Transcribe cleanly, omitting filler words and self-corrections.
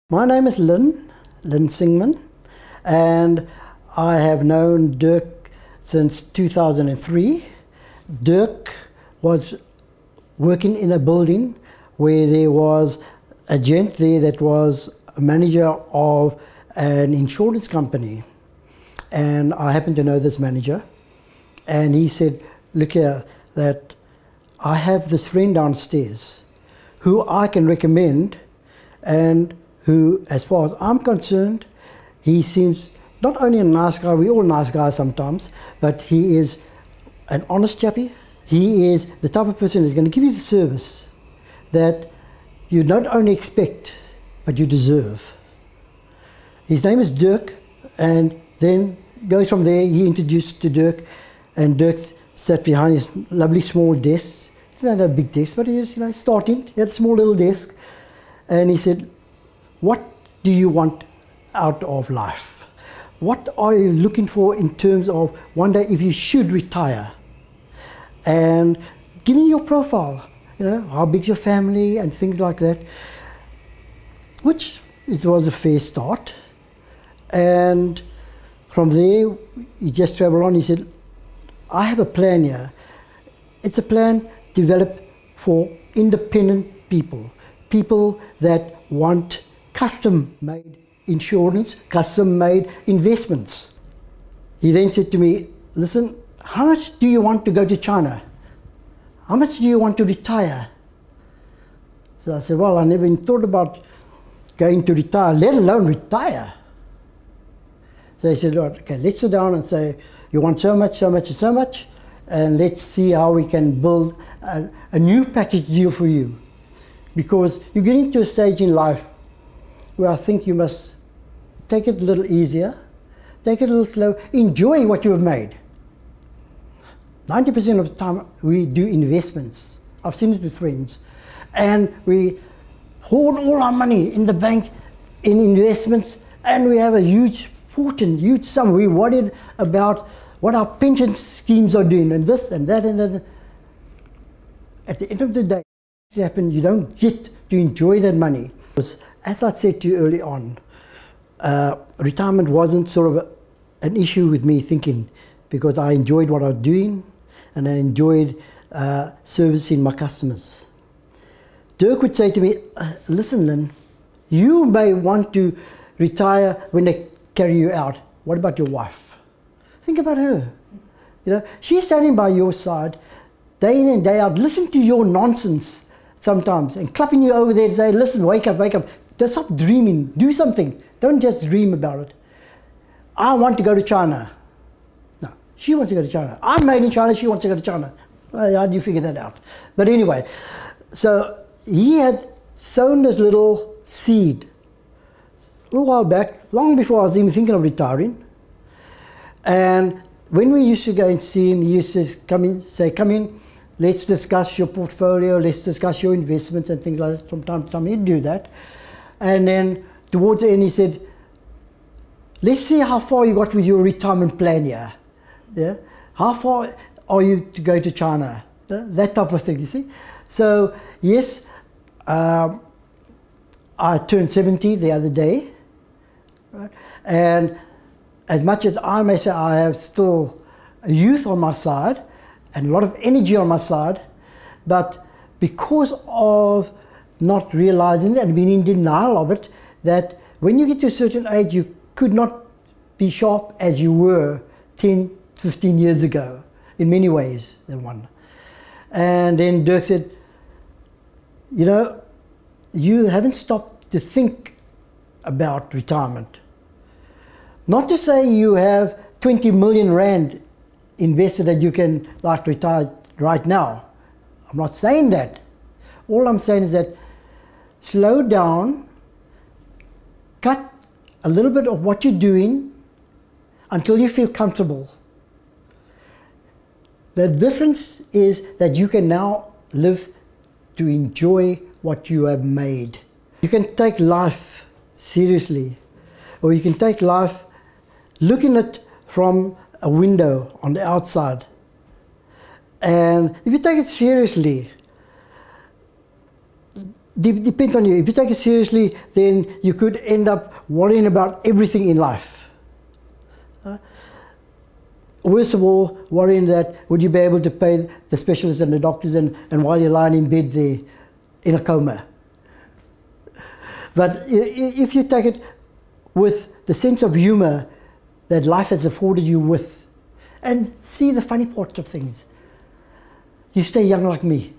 My name is Lynn Singmin, and I have known Dirk since 2003. Dirk was working in a building where there was a gent there that was a manager of an insurance company. And I happened to know this manager, and he said, look here, that I have this friend downstairs who I can recommend, and who, as far as I'm concerned, he seems not only a nice guy, we're all nice guys sometimes, but he is an honest chappie. He is the type of person who's going to give you the service that you not only expect, but you deserve. His name is Dirk, and then goes from there. He introduced to Dirk, and Dirk sat behind his lovely small desk. He didn't have a big desk, but he was, starting. He had a small little desk, and he said, what do you want out of life? What are you looking for in terms of one day if you should retire? And give me your profile, how big's your family and things like that. Which it was a fair start. And from there, he just traveled on. He said, I have a plan here. It's a plan developed for independent people, people that want custom-made insurance, custom-made investments. He then said to me, listen, how much do you want to go to China? How much do you want to retire? So I said, well, I never even thought about going to retire, let alone retire. So he said, okay, let's sit down and say, you want so much, so much, and so much, and let's see how we can build a new package deal for you. Because you're getting to a stage in life where I think you must take it a little easier, take it a little slow, enjoy what you have made. 90% of the time we do investments. I've seen it with friends. And we hoard all our money in the bank in investments, and we have a huge fortune, huge sum. We're worried about what our pension schemes are doing, and this and that and that. At the end of the day, what happens, you don't get to enjoy that money. As I said to you early on, retirement wasn't sort of an issue with me thinking, because I enjoyed what I was doing and I enjoyed servicing my customers. Dirk would say to me, listen Lynn, you may want to retire when they carry you out. What about your wife? Think about her. She's standing by your side day in and day out, listen to your nonsense sometimes and clapping you over there to say, listen, wake up, wake up. Just stop dreaming, do something. Don't just dream about it. I want to go to China. No, she wants to go to China. I'm made in China, she wants to go to China. Well, how do you figure that out? But anyway, so he had sown this little seed a little while back, long before I was even thinking of retiring. And when we used to go and see him, he used to come in, let's discuss your portfolio, let's discuss your investments and things like that. From time to time he'd do that. And then towards the end he said, let's see how far you got with your retirement plan here. Yeah? How far are you to go to China? That type of thing, you see. So yes, I turned 70 the other day. Right? And as much as I may say I have still a youth on my side and a lot of energy on my side, but because of not realizing it and being in denial of it, that when you get to a certain age you could not be sharp as you were 10, 15 years ago, in many ways than one. And then Dirk said, you haven't stopped to think about retirement. Not to say you have 20 million rand invested that you can retire right now. I'm not saying that. All I'm saying is that slow down, cut a little bit of what you're doing until you feel comfortable. The difference is that you can now live to enjoy what you have made. You can take life seriously, or you can take life looking at it from a window on the outside. And if you take it seriously, depends on you. If you take it seriously, then you could end up worrying about everything in life. Worst of all, worrying that would you be able to pay the specialists and the doctors and while you're lying in bed there in a coma. But if you take it with the sense of humor that life has afforded you with, and see the funny parts of things, you stay young like me.